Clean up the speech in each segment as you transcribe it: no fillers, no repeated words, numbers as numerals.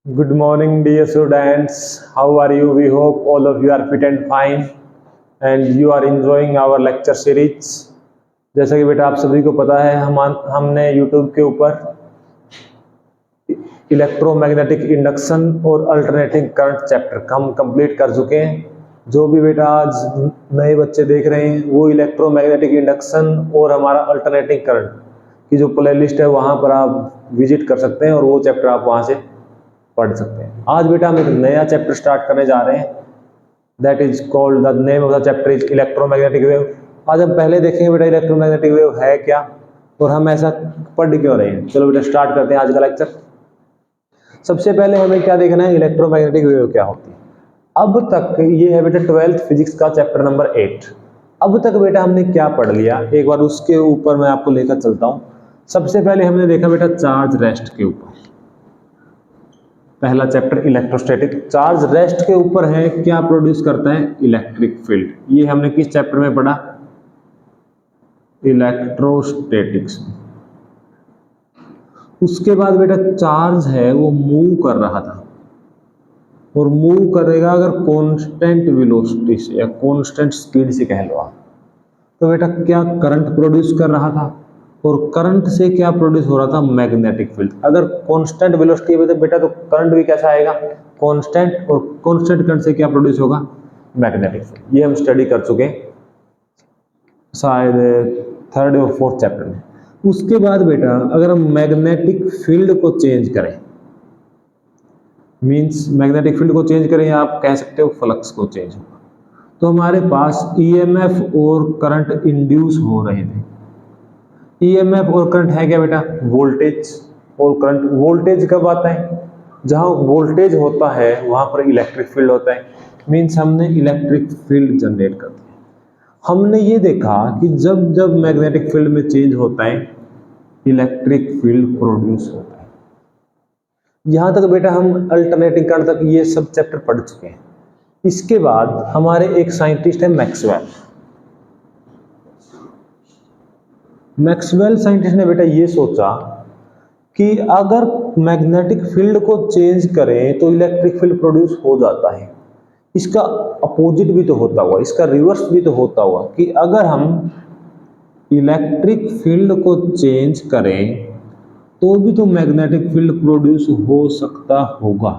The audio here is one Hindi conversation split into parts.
Good morning, dear students. How are you? We hope all of you are fit and fine and you are enjoying our lecture series. जैसा कि बेटा आप सभी को पता है हमने YouTube के ऊपर इलेक्ट्रोमैग्नेटिक इंडक्शन और अल्टरनेटिंग करंट चैप्टर हम कंप्लीट कर चुके हैं। जो भी बेटा आज नए बच्चे देख रहे हैं वो इलेक्ट्रोमैग्नेटिक इंडक्शन और हमारा अल्टरनेटिंग करंट की जो प्लेलिस्ट है वहाँ पर आप विजिट कर सकते हैं और वो चैप्टर आप वहाँ से पढ़ सकते हैं। आज बेटा हम एक नया चैप्टर स्टार्ट करने जा रहे हैं, that is called the name of the chapter is electromagnetic wave. आज हम पहले देखेंगे बेटा इलेक्ट्रोमैग्नेटिक वेव है क्या और हम ऐसा पढ़ क्यों रहे हैं। चलो बेटा स्टार्ट करते हैं आज का लेक्चर। सबसे पहले हमें क्या देखना है, इलेक्ट्रोमैग्नेटिक वेव क्या होती है। अब तक ये है बेटा 12th फिजिक्स का चैप्टर नंबर 8। अब तक बेटा हमने क्या पढ़ लिया, एक बार उसके ऊपर मैं आपको लेकर चलता हूँ। सबसे पहले हमने देखा बेटा चार्ज रेस्ट के ऊपर, पहला चैप्टर इलेक्ट्रोस्टैटिक। चार्ज रेस्ट के ऊपर है, क्या प्रोड्यूस करता है, इलेक्ट्रिक फील्ड। ये हमने किस चैप्टर में पढ़ा, इलेक्ट्रोस्टैटिक्स। उसके बाद बेटा चार्ज है वो मूव कर रहा था और मूव करेगा अगर कांस्टेंट वेलोसिटी से या कांस्टेंट स्पीड से कह लो आप, तो बेटा क्या करंट प्रोड्यूस कर रहा था और करंट से क्या प्रोड्यूस हो रहा था, मैग्नेटिक फील्ड। अगर कांस्टेंट वेलोसिटी है तो बेटा तो करंट भी कैसा आएगा, कांस्टेंट, और कांस्टेंट करंट से क्या प्रोड्यूस होगा, मैग्नेटिक फील्ड। ये हम स्टडी कर चुके हैं शायद 3rd और 4th चैप्टर में। उसके बाद बेटा अगर हम मैग्नेटिक फील्ड को चेंज करें, मींस मैग्नेटिक फील्ड को चेंज करें या आप कह सकते हो फ्लक्स को चेंज होगा, तो हमारे पास ईएमएफ और करंट इंड्यूस हो रहे थे। ईएमएफ और करंट है क्या बेटा, वोल्टेज और करंट। वोल्टेज कब आता है, जहां वोल्टेज होता है वहां पर इलेक्ट्रिक फील्ड होता है, मींस हमने इलेक्ट्रिक फील्ड जनरेट कर दिया। हमने ये देखा कि जब जब मैग्नेटिक फील्ड में चेंज होता है इलेक्ट्रिक फील्ड प्रोड्यूस होता है। यहां तक बेटा हम अल्टरनेटिंग करंट तक ये सब चैप्टर पढ़ चुके हैं। इसके बाद हमारे एक साइंटिस्ट है मैक्सवेल। मैक्सवेल साइंटिस्ट ने बेटा ये सोचा कि अगर मैग्नेटिक फील्ड को चेंज करें तो इलेक्ट्रिक फील्ड प्रोड्यूस हो जाता है। इसका अपोजिट भी तो होता हुआ, इसका रिवर्स भी तो होता हुआ कि अगर हम इलेक्ट्रिक फील्ड को चेंज करें तो भी तो मैग्नेटिक फील्ड प्रोड्यूस हो सकता होगा।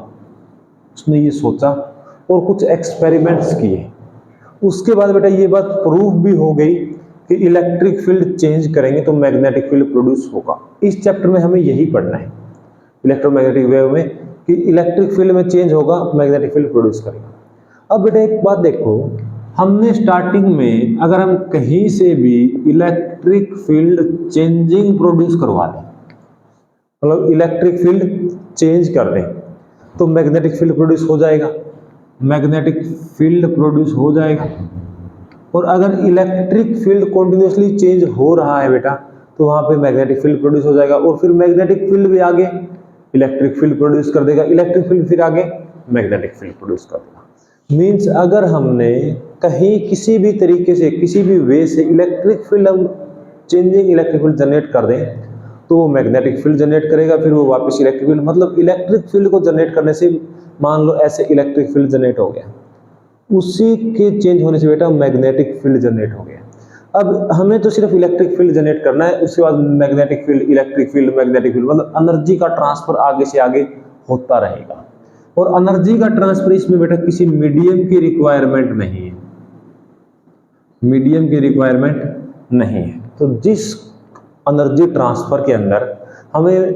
उसने ये सोचा और कुछ एक्सपेरिमेंट्स किए। उसके बाद बेटा ये बात प्रूफ भी हो गई कि इलेक्ट्रिक फील्ड चेंज करेंगे तो मैग्नेटिक फील्ड प्रोड्यूस होगा। इस चैप्टर में हमें यही पढ़ना है इलेक्ट्रोमैग्नेटिक वेव में कि इलेक्ट्रिक फील्ड में चेंज होगा, मैग्नेटिक फील्ड प्रोड्यूस करेगा। अब बेटा एक बात देखो, हमने स्टार्टिंग में अगर हम कहीं से भी इलेक्ट्रिक फील्ड चेंजिंग प्रोड्यूस करवा दें, मतलब इलेक्ट्रिक फील्ड चेंज कर दें, तो मैग्नेटिक फील्ड प्रोड्यूस हो जाएगा, मैग्नेटिक फील्ड प्रोड्यूस हो जाएगा। और अगर इलेक्ट्रिक फील्ड कॉन्टिन्यूसली चेंज हो रहा है बेटा तो वहां पे मैग्नेटिक फील्ड प्रोड्यूस हो जाएगा और फिर मैग्नेटिक फील्ड भी आगे इलेक्ट्रिक फील्ड प्रोड्यूस कर देगा, इलेक्ट्रिक फील्ड फिर आगे मैग्नेटिक फील्ड प्रोड्यूस कर देगा। मींस अगर हमने कहीं किसी भी तरीके से किसी भी वे से इलेक्ट्रिक फील्ड हम चेंजिंग इलेक्ट्रिक फील्ड जनरेट कर दें तो वो मैग्नेटिक फील्ड जनरेट करेगा, फिर वो वापस इलेक्ट्रिक फील्ड, मतलब इलेक्ट्रिक फील्ड को जनरेट करने से मान लो ऐसे इलेक्ट्रिक फील्ड जनरेट हो गया, उसी के चेंज होने से बेटा मैग्नेटिक फील्ड जनरेट हो गया। अब हमें तो सिर्फ इलेक्ट्रिक फील्ड जनरेट करना है, उसके बाद magnetic field, electric field, magnetic field, मतलब एनर्जी का ट्रांसफर आगे से आगे होता रहेगा। और एनर्जी का ट्रांसफर इसमें बेटा किसी मीडियम की रिक्वायरमेंट नहीं है, मीडियम की रिक्वायरमेंट नहीं है। तो जिस एनर्जी ट्रांसफर के अंदर हमें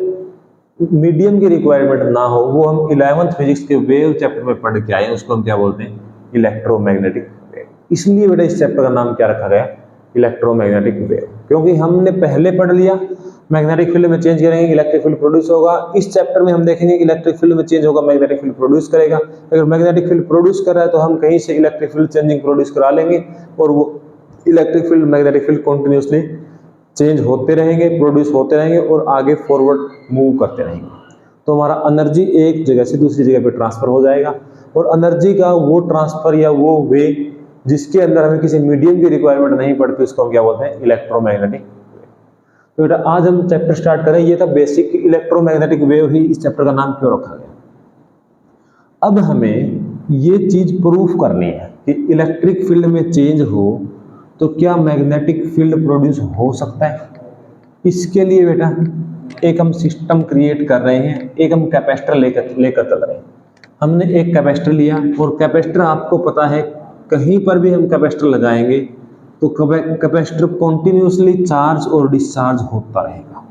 मीडियम की रिक्वायरमेंट ना हो वो हम 11th फिजिक्स के वेव चैप्टर में पढ़ के आए हैं, उसको हम क्या बोलते हैं, इलेक्ट्रोमैग्नेटिक वेव। इसलिए बेटा इस चैप्टर का नाम क्या रखा गया, इलेक्ट्रोमैग्नेटिक वेव, क्योंकि हमने पहले पढ़ लिया मैग्नेटिक फील्ड में चेंज करेंगे इलेक्ट्रिक फील्ड प्रोड्यूस होगा। इस चैप्टर में हम देखेंगे इलेक्ट्रिक फील्ड में चेंज होगा, मैग्नेटिक फील्ड प्रोड्यूस करेगा। अगर मैग्नेटिक फील्ड प्रोड्यूस कर रहा है तो हम कहीं से इलेक्ट्रिक फील्ड चेंजिंग प्रोड्यूस करा लेंगे और वो electric field magnetic field continuously change होते रहेंगे, प्रोड्यूस होते रहेंगे और आगे फॉरवर्ड मूव करते रहेंगे। तो हमारा एनर्जी एक जगह से दूसरी जगह पे ट्रांसफर हो जाएगा और एनर्जी का वो ट्रांसफर या वो वे जिसके अंदर हमें किसी मीडियम की रिक्वायरमेंट नहीं पड़ती उसको हम क्या बोलते हैं, इलेक्ट्रोमैग्नेटिक। तो बेटा आज हम चैप्टर स्टार्ट करें, ये था बेसिक इलेक्ट्रोमैग्नेटिक वेव ही इस चैप्टर का नाम क्यों रखा गया। अब हमें ये चीज प्रूफ करनी है कि इलेक्ट्रिक फील्ड में चेंज हो तो क्या मैग्नेटिक फील्ड प्रोड्यूस हो सकता है। इसके लिए बेटा एक हम सिस्टम क्रिएट कर रहे हैं, एक हम कैपेसिटर लेकर चल रहे हैं। हमने एक कैपेसिटर लिया और कैपेसिटर आपको पता है कहीं पर भी हम कैपेसिटर लगाएंगे तो कैपेसिटर कॉन्टिन्यूसली चार्ज और डिस्चार्ज होता रहेगा।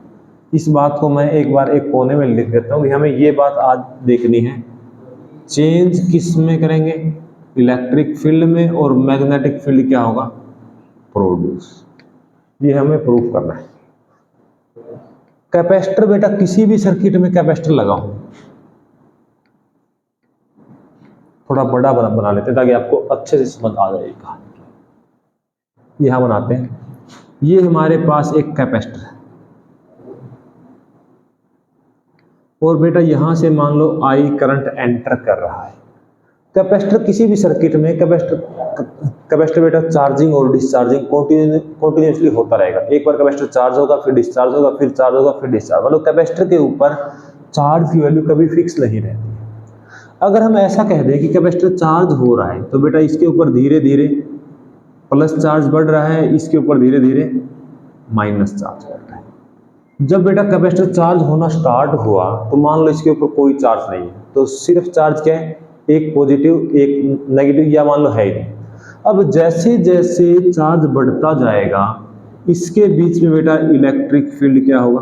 इस बात को मैं एक बार एक कोने में लिख देता हूँ कि हमें ये बात आज देखनी है, चेंज किस में करेंगे, इलेक्ट्रिक फील्ड में, और मैग्नेटिक फील्ड क्या होगा, प्रोड्यूस। ये हमें प्रूफ करना है। कैपेसिटर बेटा किसी भी सर्किट में कैपेसिटर लगाओ, थोड़ा बड़ा बना लेते हैं ताकि आपको अच्छे से समझ आ जाएगा। यहां बनाते हैं, ये हमारे पास एक कैपेसिटर है और बेटा यहां से मान लो आई करंट एंटर कर रहा है। कैपेसिटर किसी भी सर्किट में कैपेसिटर बेटा चार्जिंग और डिस्चार्जिंग कॉन्टिन्यूसली होता रहेगा। एक बार कैपेसिटर चार्ज होगा, फिर डिस्चार्ज होगा, फिर चार्ज होगा, फिर डिस्चार्ज। मतलब कैपेसिटर के ऊपर चार्ज की वैल्यू कभी फिक्स नहीं रहती। अगर हम ऐसा कह दें कि कैपेसिटर चार्ज हो रहा है तो बेटा इसके ऊपर धीरे धीरे प्लस चार्ज बढ़ रहा है, इसके ऊपर धीरे धीरे माइनस चार्ज बढ़ रहा है। जब बेटा कैपेसिटर चार्ज होना स्टार्ट हुआ तो मान लो इसके ऊपर कोई चार्ज नहीं है, तो सिर्फ चार्ज क्या है, एक पॉजिटिव एक नेगेटिव, या मान लो है ही नहीं। अब जैसे जैसे चार्ज बढ़ता जाएगा इसके बीच में बेटा इलेक्ट्रिक फील्ड क्या होगा,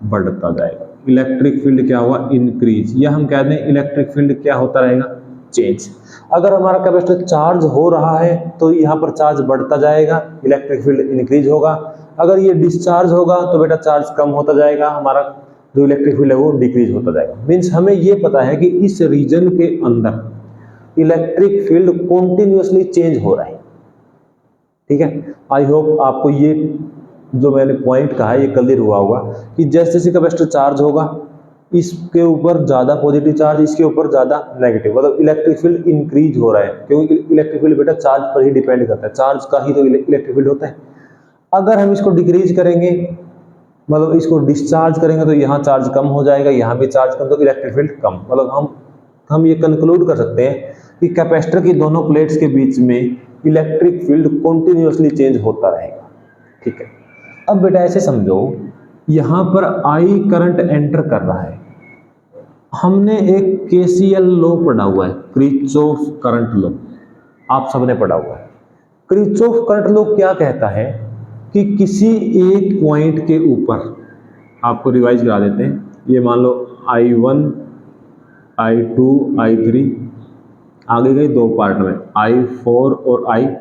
बढ़ता जाएगा। इलेक्ट्रिक फील्ड क्या होगा, इंक्रीज, या हम कह दें इलेक्ट्रिक फील्ड क्या होता रहेगा, चेंज। अगर हमारा कैपेसिटर चार्ज हो रहा है तो यहाँ पर चार्ज बढ़ता जाएगा, इलेक्ट्रिक फील्ड इंक्रीज होगा। अगर ये डिस्चार्ज होगा तो बेटा चार्ज कम होता जाएगा, हमारा जो इलेक्ट्रिक फील्ड है वो डिक्रीज होता जाएगा। मीन्स हमें ये पता है कि इस रीजन के अंदर इलेक्ट्रिक फील्ड कॉन्टिन्यूसली चेंज हो रहा है। ठीक है, आई होप आपको ये जो मैंने पॉइंट कहा है ये क्लियर हुआ होगा कि जैसे जैसे कैपेसिटर चार्ज होगा इसके ऊपर ज्यादा पॉजिटिव चार्ज, इसके ऊपर ज्यादा नेगेटिव, मतलब इलेक्ट्रिक फील्ड इंक्रीज हो रहा है, क्योंकि इलेक्ट्रिक फील्ड बेटा चार्ज पर ही डिपेंड करता है, चार्ज का ही तो इलेक्ट्रिक फील्ड होता है। अगर हम इसको डिक्रीज करेंगे मतलब इसको डिस्चार्ज करेंगे तो यहाँ चार्ज कम हो जाएगा, यहाँ भी चार्ज कम, तो इलेक्ट्रिक फील्ड कम। मतलब हम ये कंक्लूड कर सकते हैं कि कैपेसिटर की दोनों प्लेट्स के बीच में इलेक्ट्रिक फील्ड कॉन्टिन्यूसली चेंज होता रहेगा। ठीक है, अब बेटा ऐसे समझो यहां पर आई करंट एंटर कर रहा है, हमने एक केसीएल लॉ पढ़ा हुआ है, किरचॉफ करंट लॉ, आप सबने पढ़ा हुआ है। किरचॉफ करंट लॉ क्या कहता है कि किसी एक पॉइंट के ऊपर, आपको रिवाइज करा देते हैं, ये मान लो I1 I2 I3, आगे गए दो पार्ट में I4 और I5,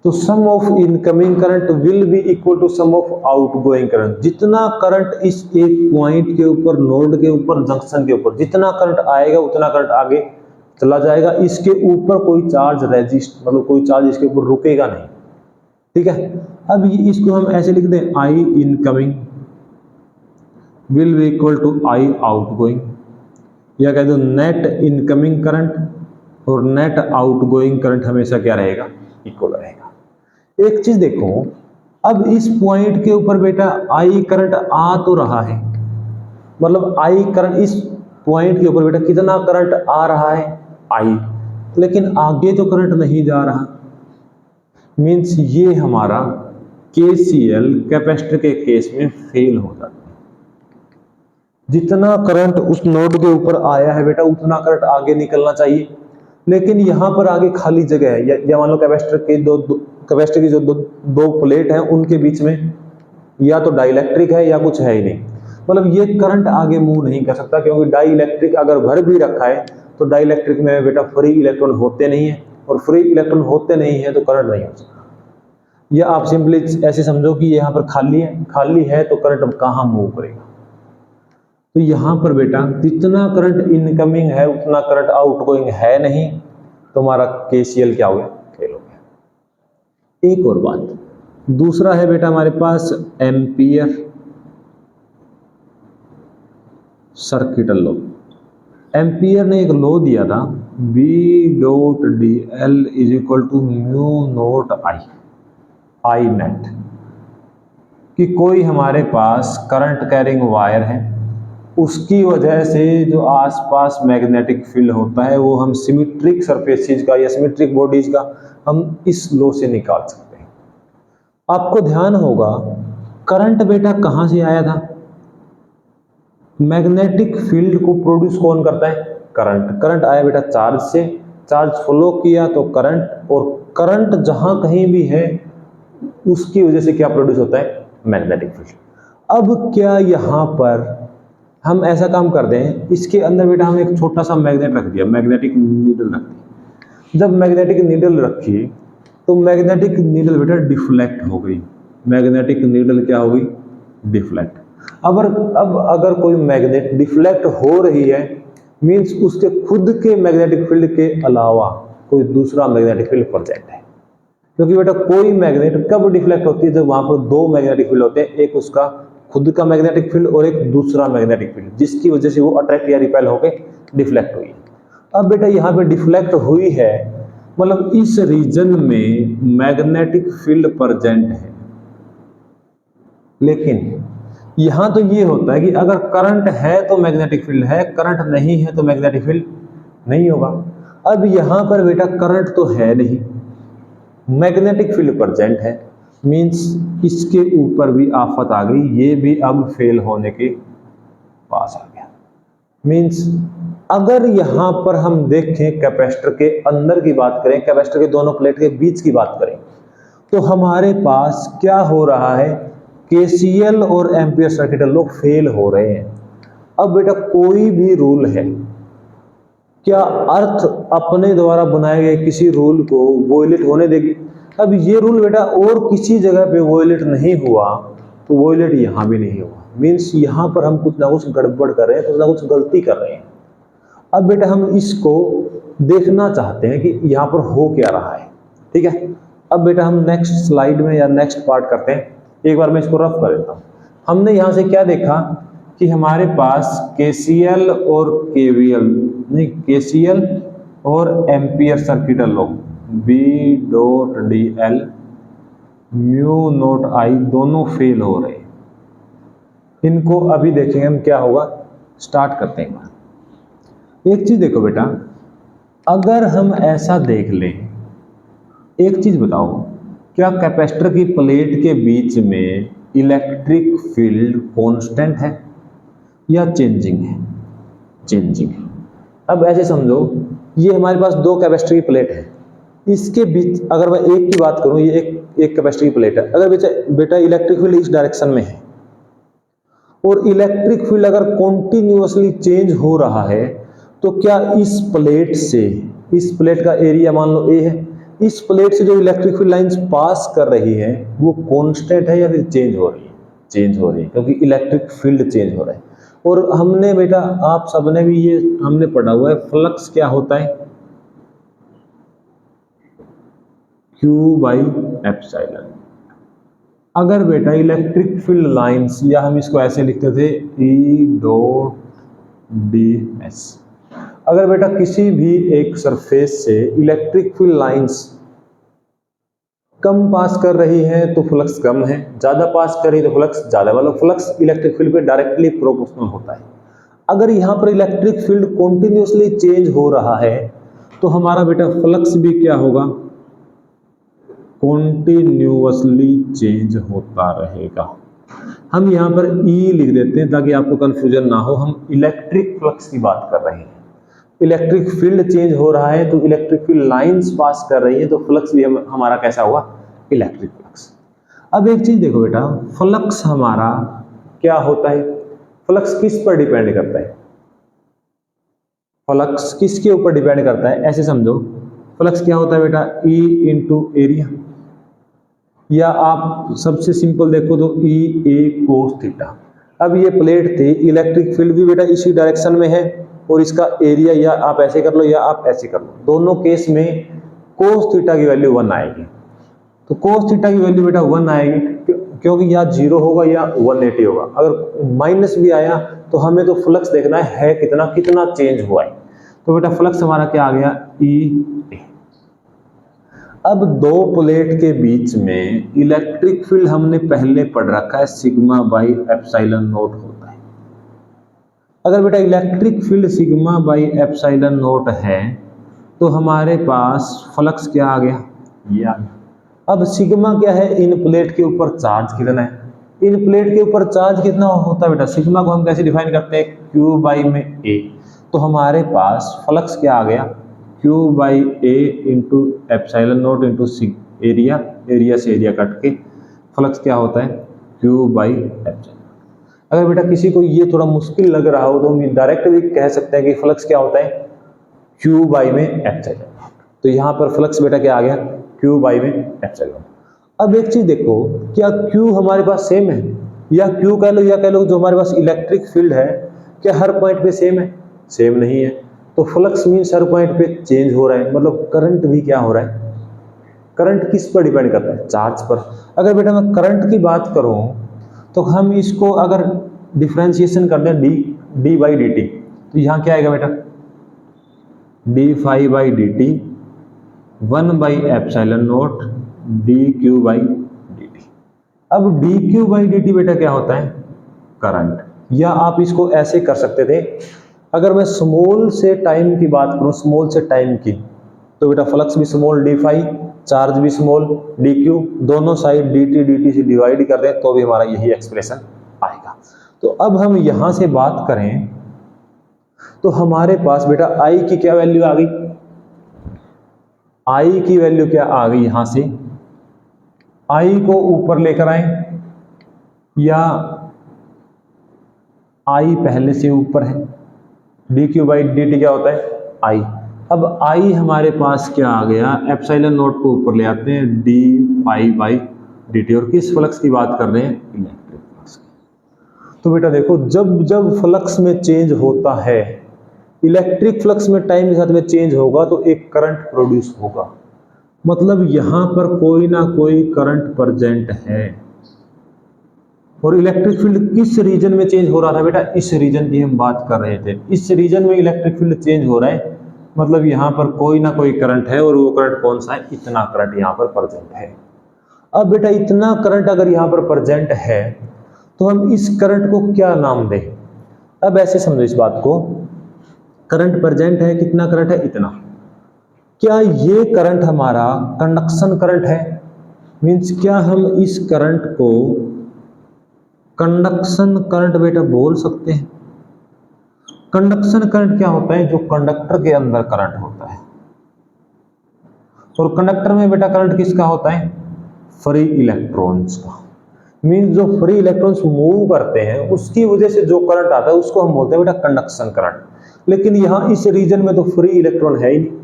तो sum of incoming current will be equal to sum of outgoing current. जितना करंट इस एक पॉइंट के ऊपर, नोड के ऊपर, जंक्शन के ऊपर जितना करंट आएगा उतना करंट आगे चला जाएगा, इसके ऊपर कोई चार्ज रेजिस्ट, मतलब कोई चार्ज इसके ऊपर रुकेगा नहीं। ठीक है, अब इसको हम ऐसे लिख दें, I incoming will be equal to I outgoing, या कह दो नेट इनकमिंग करंट और नेट आउटगोइंग करंट हमेशा क्या रहेगा, इक्वल रहेगा। एक चीज देखो, अब इस पॉइंट के ऊपर बेटा आई करंट आ तो रहा है, मतलब आई करंट इस पॉइंट के ऊपर बेटा कितना करंट आ रहा है, आई, लेकिन आगे तो करंट नहीं जा रहा। मींस ये हमारा केसीएल कैपेसिटर के केस में फेल हो जाता है। जितना करंट उस नोड के ऊपर आया है बेटा उतना करंट आगे निकलना चाहिए, लेकिन यहां पर आगे खाली जगह है, या मान लो कैपेसिटर की जो दो प्लेट हैं उनके बीच में या तो डाइलेक्ट्रिक है या कुछ है ही नहीं, मतलब ये करंट आगे मूव नहीं कर सकता, क्योंकि डाइलेक्ट्रिक अगर भर भी रखा है तो डाइलेक्ट्रिक में बेटा फ्री इलेक्ट्रॉन होते नहीं है, और फ्री इलेक्ट्रॉन होते नहीं है तो करंट नहीं हो सकता। या आप सिंपली ऐसे समझो कि यहाँ पर खाली है तो करंट कहाँ मूव करेगा। तो यहाँ पर बेटा जितना करंट इनकमिंग है उतना करंट आउटगोइंग है नहीं, तो हमारा केसीएल क्या हो गया, फेल हो गया। एक और बात, दूसरा है बेटा हमारे पास एम्पियर सर्किट लॉ। एम्पियर ने एक लॉ दिया था, B dot D L is equal to mu naught I net, कि कोई हमारे पास करंट कैरिंग वायर है उसकी वजह से जो आसपास मैग्नेटिक फील्ड होता है वो हम सिमेट्रिक सरफेसेज का या सिमेट्रिक बॉडीज का हम इस लॉ से निकाल सकते हैं। आपको ध्यान होगा करंट बेटा कहां से आया था? मैग्नेटिक फील्ड को प्रोड्यूस कौन करता है? करंट। करंट आया बेटा चार्ज से, चार्ज फ्लो किया तो करंट, और करंट जहां कहीं भी है उसकी वजह से क्या प्रोड्यूस होता है? Magnetic field. अब क्या यहां पर हम ऐसा काम कर दें, इसके अंदर बेटा हम एक छोटा सा मैग्नेट रख दिया, मैग्नेटिक नीडल रख दी। जब मैग्नेटिक नीडल रखी तो मैग्नेटिक नीडल बेटा डिफ्लेक्ट हो गई। मैग्नेटिक नीडल क्या हो गई? डिफ्लेक्ट। अब अगर कोई मैग्नेट डिफ्लेक्ट हो रही है मींस उसके खुद के मैग्नेटिक फील्ड के अलावा कोई दूसरा मैग्नेटिक फील्ड प्रेजेंट है। क्योंकि बेटा कोई मैग्नेट कब डिफ्लेक्ट होती है? जब वहां पर दो मैग्नेटिक फील्ड होते हैं, एक उसका खुद का मैग्नेटिक फील्ड और एक दूसरा मैग्नेटिक फील्ड, जिसकी वजह से वो अट्रैक्ट या रिपेल होकर डिफ्लेक्ट हुई। अब बेटा यहाँ पे डिफ्लेक्ट हुई है मतलब इस रीजन में मैग्नेटिक फील्ड प्रेजेंट है। लेकिन यहां तो ये होता है कि अगर करंट है तो मैग्नेटिक फील्ड है, करंट नहीं है तो मैग्नेटिक फील्ड नहीं होगा। अब यहां पर बेटा करंट तो है नहीं, मैग्नेटिक फील्ड प्रेजेंट है, मींस इसके ऊपर भी आफत आ गई, ये भी अब फेल होने के पास आ गया। मींस अगर यहां पर हम देखें कैपेसिटर के अंदर की बात करें, कैपेसिटर के दोनों प्लेट के बीच की बात करें, तो हमारे पास क्या हो रहा है? केसीएल और एम्पियर सर्किट लोग फेल हो रहे हैं। अब बेटा कोई भी रूल है, क्या अर्थ अपने द्वारा बनाए गए किसी रूल को वोलेट होने देगी? अब ये रूल बेटा और किसी जगह पे वोलेट नहीं हुआ तो वोलेट यहां भी नहीं हुआ। मींस यहां पर हम कुछ ना कुछ गड़बड़ कर रहे हैं, कुछ ना कुछ गलती कर रहे हैं। अब बेटा हम इसको देखना चाहते हैं कि यहां पर हो क्या रहा है। ठीक है, अब बेटा हम नेक्स्ट स्लाइड में या नेक्स्ट पार्ट करते हैं। एक बार मैं इसको रफ कर देता हूं। हमने यहां से क्या देखा कि हमारे पास केसीएल और केवीएल नहीं, केसीएल और ampere circuit law B dot D L mu naught I दोनों फेल हो रहे हैं। इनको अभी देखेंगे हम क्या होगा। स्टार्ट करते हैं। एक चीज देखो बेटा, अगर हम ऐसा देख लें, एक चीज बताओ, क्या कैपेसिटर की प्लेट के बीच में इलेक्ट्रिक फील्ड कांस्टेंट है या चेंजिंग है? चेंजिंग है। अब ऐसे समझो ये हमारे पास दो कैपेसिटर की प्लेट है, इसके बीच अगर मैं एक की बात करूं, ये एक कैपेसिटर की प्लेट है। अगर बेटा इलेक्ट्रिक फील्ड इस डायरेक्शन में है और इलेक्ट्रिक फील्ड अगर कॉन्टिन्यूअसली चेंज हो रहा है तो क्या इस प्लेट से, इस प्लेट का एरिया मान लो ए है, इस प्लेट से जो इलेक्ट्रिक फील्ड लाइंस पास कर रही है वो कांस्टेंट है या फिर चेंज हो रही है? चेंज हो रही है, क्योंकि इलेक्ट्रिक फील्ड चेंज हो रहा है। और हमने बेटा आप सबने भी ये हमने पढ़ा हुआ है, फ्लक्स क्या होता है? Q by epsilon. अगर बेटा इलेक्ट्रिक फील्ड लाइंस, या हम इसको ऐसे लिखते थे E डॉट डी एस, अगर बेटा किसी भी एक सरफेस से इलेक्ट्रिक फील्ड लाइंस कम पास कर रही है तो फ्लक्स कम है, ज्यादा पास कर रही है तो फ्लक्स ज्यादा, मतलब फ्लक्स इलेक्ट्रिक फील्ड पे डायरेक्टली प्रोपोर्शनल होता है। अगर यहां पर इलेक्ट्रिक फील्ड कॉन्टिन्यूसली चेंज हो रहा है तो हमारा बेटा फ्लक्स भी क्या होगा? कॉन्टिन्यूअसली चेंज होता रहेगा। हम यहां पर ई लिख देते हैं ताकि आपको कंफ्यूजन ना हो। हम इलेक्ट्रिक फ्लक्स की बात कर रहे हैं, इलेक्ट्रिक फील्ड चेंज हो रहा है तो इलेक्ट्रिक फील्ड लाइंस पास कर रही है तो फ्लक्स भी हमारा कैसा हुआ? Electric flux. अब एक चीज देखो बेटा, फ्लक्स हमारा क्या होता है? फ्लक्स किस पर डिपेंड करता है? फ्लक्स किसके ऊपर डिपेंड करता है? ऐसे समझो, फ्लक्स क्या होता है बेटा? E इंटू एरिया, या आप सबसे सिंपल देखो तो E A कोस थीटा। अब ये प्लेट थी, इलेक्ट्रिक फील्ड भी बेटा इसी डायरेक्शन में है और इसका एरिया या आप ऐसे कर लो या आप ऐसे कर लो, दोनों केस में कोस थीटा की वैल्यू 1 आएगी। तो कोस थीटा की वैल्यू बेटा 1 आएगी क्योंकि या 0 होगा या 180 होगा। अगर माइनस भी आया तो हमें तो फ्लक्स देखना है कितना कितना चेंज हुआ है। तो बेटा फ्लक्स हमारा क्या आ गया? E A। अब दो प्लेट के बीच में इलेक्ट्रिक फील्ड हमने पहले पढ़ रखा है, सिग्मा बाई एप्सिलॉन नॉट होता है। अगर बेटा electric field sigma by epsilon not है तो हमारे पास फ्लक्स क्या आ गया, ये आ गया। अब सिग्मा क्या है, इन प्लेट के ऊपर चार्ज कितना है, इन प्लेट के ऊपर चार्ज कितना होता है बेटा, सिग्मा को हम कैसे डिफाइन करते हैं, क्यू बाई में ए। तो हमारे पास फ्लक्स क्या आ गया, Q by A into epsilon not into area, area से एरिया कट के फ्लक्स क्या होता है, क्यू बाई एप्सिलॉन। अगर बेटा किसी को ये थोड़ा मुश्किल लग रहा हो तो हम डायरेक्ट भी कह सकते हैं कि फ्लक्स क्या होता है, क्यू बाई में एप्सिलॉन। तो यहाँ पर फ्लक्स बेटा क्या आ गया, क्यू बाई में एप्सिलॉन। अब एक चीज देखो, क्या क्यू हमारे पास सेम है, या क्यू कह लो या कह लो जो हमारे पास इलेक्ट्रिक फील्ड है, क्या हर पॉइंट पे सेम है, सेम नहीं है। तो फ्लक्स मीन्स हर पॉइंट पे चेंज हो रहा है, मतलब करंट भी क्या हो रहा है, करंट किस पर डिपेंड करता है, चार्ज पर। अगर बेटा मैं करंट की बात करूं तो हम इसको अगर डिफरेंशिएशन कर दें डी बाई डी टी, तो यहाँ क्या आएगा बेटा, D five by D T 1 by epsilon naught D Q by D T. अब D Q by D T बेटा क्या होता है, करंट। या आप इसको ऐसे कर सकते थे, अगर मैं स्मॉल से टाइम की बात करूं, स्मॉल से टाइम की, तो बेटा फ्लक्स भी स्मॉल डी फाइव, चार्ज भी स्मॉल डी क्यू, दोनों साइड डी टी से डिवाइड कर दें तो भी हमारा यही एक्सप्रेशन आएगा। तो अब हम यहां से बात करें तो हमारे पास बेटा आई की क्या वैल्यू आ गई, आई की वैल्यू क्या आ गई, यहां से आई को ऊपर लेकर आए, या आई पहले से ऊपर है, D Q by D T क्या होता है, आई। अब आई हमारे पास क्या आ गया, एप्सिलॉन नॉट को ऊपर ले आते हैं, D pi by D T. और किस फ्लक्स की बात कर रहे हैं, इलेक्ट्रिक फ्लक्स की। तो बेटा देखो, जब जब फ्लक्स में चेंज होता है, इलेक्ट्रिक फ्लक्स में टाइम के साथ में चेंज होगा तो एक करंट प्रोड्यूस होगा, मतलब यहां पर कोई ना कोई करंट प्रेजेंट है। और इलेक्ट्रिक फील्ड किस रीजन में चेंज हो रहा था बेटा, इस रीजन की हम बात कर रहे थे, इस रीजन में इलेक्ट्रिक फील्ड चेंज हो रहा है, मतलब यहां पर कोई ना कोई करंट है, और वो करंट कौन सा है, इतना करंट यहां पर प्रेजेंट है। अब बेटा इतना करंट अगर यहां पर प्रेजेंट है तो हम इस करंट को क्या नाम दें। अब ऐसे समझो इस बात को, करंट प्रेजेंट है, कितना करंट है, इतना। क्या ये करंट हमारा कंडक्शन करंट है, मीन्स क्या हम इस करंट को कंडक्शन करंट बेटा बोल सकते हैं। कंडक्शन करंट क्या होता है, जो कंडक्टर के अंदर करंट होता है। और कंडक्टर में बेटा करंट किसका होता है, फ्री इलेक्ट्रॉन्स का। मीन्स जो फ्री इलेक्ट्रॉन्स मूव करते हैं उसकी वजह से जो करंट आता है उसको हम बोलते हैं बेटा कंडक्शन करंट। लेकिन यहां इस रीजन में तो फ्री इलेक्ट्रॉन है ही नहीं।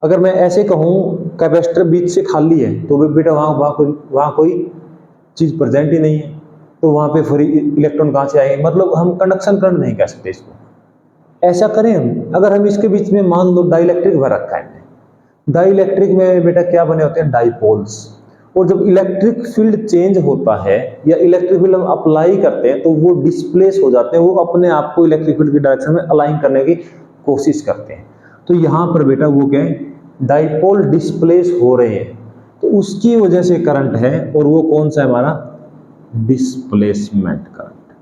अगर मैं ऐसे कहूं कैपेसिटर बीच से खाली है तो बेटा वहां कोई चीज प्रेजेंट ही नहीं है, तो वहां पे फ्री इलेक्ट्रॉन कहां से आएंगे, मतलब हम कंडक्शन करंट नहीं कह सकते इसको। ऐसा करें हम, अगर हम इसके बीच में मान लो डाइलेक्ट्रिक भर रखा है, डाइलेक्ट्रिक में बेटा क्या बने होते हैं, डाइपोल्स। और जब इलेक्ट्रिक फील्ड चेंज होता है या इलेक्ट्रिक फील्ड हम अप्लाई करते हैं तो वो डिस्प्लेस हो जाते हैं, वो अपने आप को इलेक्ट्रिक फील्ड की डायरेक्शन में अलाइन करने की कोशिश करते हैं। तो यहां पर बेटा वो क्या है, डाइपोल डिस्प्लेस हो रहे हैं, तो उसकी वजह से करंट है, और वो कौन सा है हमारा, डिस्प्लेसमेंट करंट।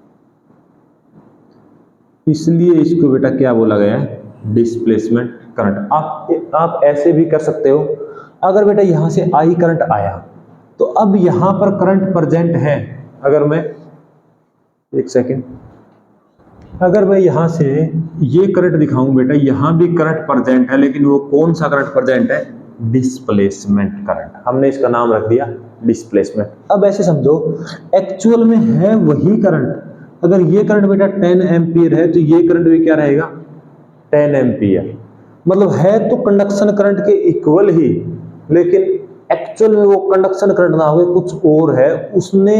इसलिए इसको बेटा क्या बोला गया है, डिस्प्लेसमेंट करंट। आप ऐसे भी कर सकते हो, अगर बेटा यहां से आई करंट आया तो अब यहां पर करंट प्रेजेंट है। अगर मैं एक सेकेंड, अगर मैं यहां से ये करंट दिखाऊं बेटा, यहां भी करंट प्रेजेंट है, लेकिन वो कौन सा करंट प्रेजेंट है, डिस्प्लेसमेंट करंट। हमने इसका नाम रख दिया डिस्प्लेसमेंट। अब ऐसे समझो, एक्चुअल में है वही करंट। अगर ये करंट बेटा 10 एम्पियर है तो ये करंट भी क्या रहेगा, 10 एम्पियर। मतलब है तो कंडक्शन करंट के इक्वल ही, लेकिन एक्चुअल में वो कंडक्शन करंट ना हो, कुछ और है, उसने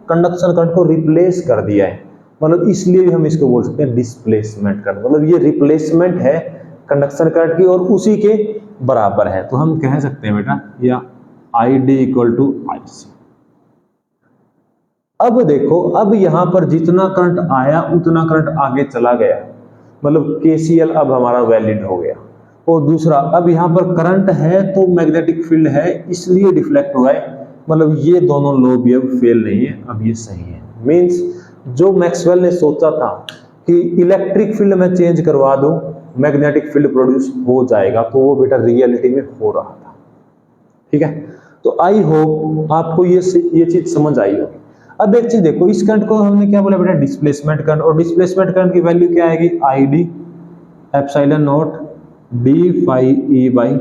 कंडक्शन करंट को रिप्लेस कर दिया है। मतलब इसलिए भी हम इसको बोल सकते हैं डिस्प्लेसमेंट करंट। मतलब ये रिप्लेसमेंट है कंडक्शन करंट की और उसी के बराबर है। तो हम कह सकते हैं बेटा या आई डी इक्वल टू आई सी। अब देखो, अब यहां पर जितना करंट आया उतना करंट आगे चला गया, मतलब केसीएल अब हमारा वैलिड हो गया। और दूसरा, अब यहां पर करंट है तो मैग्नेटिक फील्ड है, इसलिए डिफ्लेक्ट हुआ है। मतलब ये दोनों लॉ भी अब फेल नहीं है, अब ये सही है। मींस जो मैक्सवेल ने सोचा था कि इलेक्ट्रिक फील्ड में चेंज करवा दूं मैग्नेटिक फील्ड प्रोड्यूस हो जाएगा, तो वो बेटा रियलिटी में हो रहा था। ठीक है, तो आई होप आपको ये चीज समझ आई होगी। अब एक चीज देखो, इस करंट को हमने क्या बोला बेटा, डिस्प्लेसमेंट करंट, और डिस्प्लेसमेंट करंट की वैल्यू क्या आएगी, I D epsilon naught D phi E by,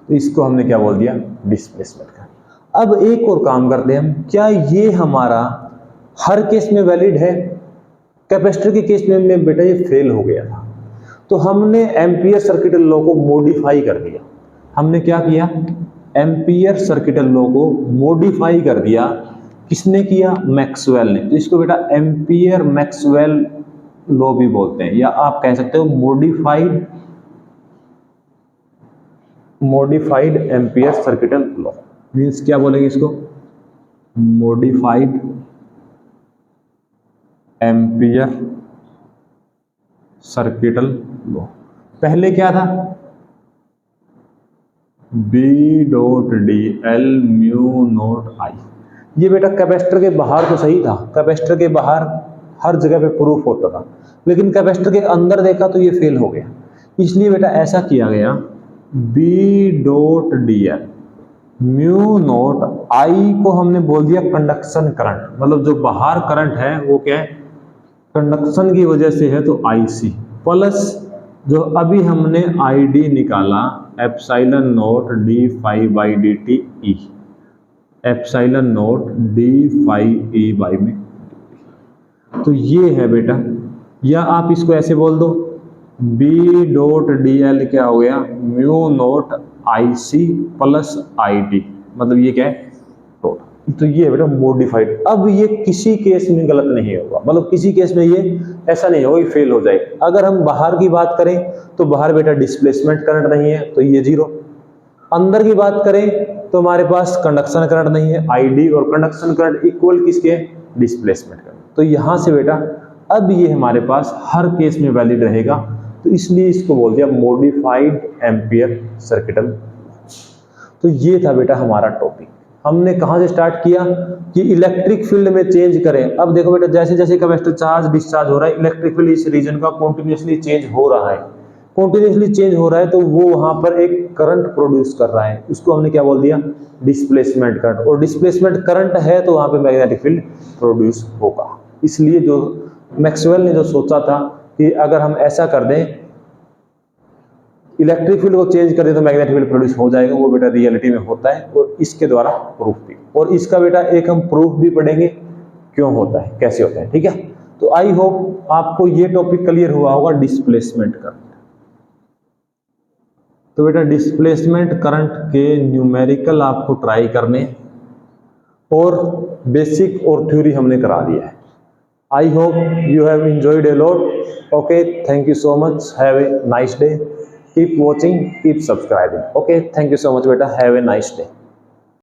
तो इसको हमने क्या बोल दिया, डिस्प्लेसमेंट करंट। अब एक और काम करते हैं हम, क्या ये हमारा हर केस में वैलिड है? कैपेसिटर के केस में बेटा ये फेल हो गया था, तो हमने एम्पियर सर्किटल लॉ को मॉडिफाई कर दिया। हमने क्या किया, एम्पियर सर्किटल लॉ को मॉडिफाई कर दिया। किसने किया, मैक्सवेल ने। तो इसको बेटा एम्पियर मैक्सवेल लॉ भी बोलते हैं, या आप कह सकते हो modified ampere circuital law. Means क्या बोलेंगे इसको, मॉडिफाइड एम्पियर सर्किटल लॉ। पहले क्या था, B dot D L mu naught I. ये बेटा कैपेसिटर के बाहर तो सही था, कैपेसिटर के बाहर हर जगह पे प्रूफ होता था, लेकिन कैपेसिटर के अंदर देखा तो ये फेल हो गया। इसलिए बेटा ऐसा किया गया, B dot D L mu naught I को हमने बोल दिया कंडक्शन करंट, मतलब जो बाहर करंट है वो क्या है, कंडक्शन की वजह से है, तो आईसी प्लस जो अभी हमने आईडी निकाला epsilon naught D phi by D T E, epsilon naught D phi E by में, तो ये है बेटा। या आप इसको ऐसे बोल दो, बी डॉट डी एल क्या हो गया, mu naught I C plus I D, मतलब ये क्या है, टोटल। तो ये बेटा मॉडिफाइड। अब ये किसी केस में गलत नहीं होगा, मतलब किसी केस में ये ऐसा नहीं होगा कि फेल हो जाए। अगर हम बाहर की बात करें तो बाहर बेटा डिस्प्लेसमेंट करंट नहीं है, तो ये जीरो। अंदर की बात करें तो हमारे पास कंडक्शन करंट नहीं है, आईडी और कंडक्शन करंट इक्वल किसके, डिस्प्लेसमेंट करंट। तो यहां से बेटा अब ये हमारे पास हर केस में वैलिड रहेगा, तो इसलिए इसको बोल दिया मॉडिफाइड एम्पियर सर्किटल। तो ये था बेटा हमारा टॉपिक। हमने कहां से स्टार्ट किया कि इलेक्ट्रिक फील्ड में चेंज करें। अब देखो बेटा, जैसे जैसे कैपेसिटर चार्ज डिस्चार्ज हो रहा है, इलेक्ट्रिक फील्ड इस रीजन का कॉन्टिन्यूसली चेंज हो रहा है, कॉन्टिन्यूसली चेंज हो रहा है, तो वो वहां पर एक करंट प्रोड्यूस कर रहा है, उसको हमने क्या बोल दिया, डिस्प्लेसमेंट करंट। और डिस्प्लेसमेंट करंट है तो वहां पे मैग्नेटिक फील्ड प्रोड्यूस होगा। इसलिए जो मैक्सवेल ने जो सोचा था कि अगर हम ऐसा कर दें, इलेक्ट्रिक फील्ड को चेंज कर दे तो मैग्नेटिक फील्ड प्रोड्यूस हो जाएगा, वो बेटा रियलिटी में होता है, और इसके द्वारा प्रूफ भी। और इसका बेटा एक हम प्रूफ भी पढ़ेंगे क्यों होता है, कैसे होता है। ठीक है, तो आई होप आपको ये टॉपिक क्लियर हुआ होगा, डिस्प्लेसमेंट करंट। तो बेटा डिस्प्लेसमेंट करंट के न्यूमेरिकल आपको ट्राई करने, और बेसिक और थ्योरी हमने करा दिया है। I hope you have enjoyed a lot. Okay, thank you so much. Have a nice day. Keep watching, keep subscribing. Okay, thank you so much beta. Have a nice day.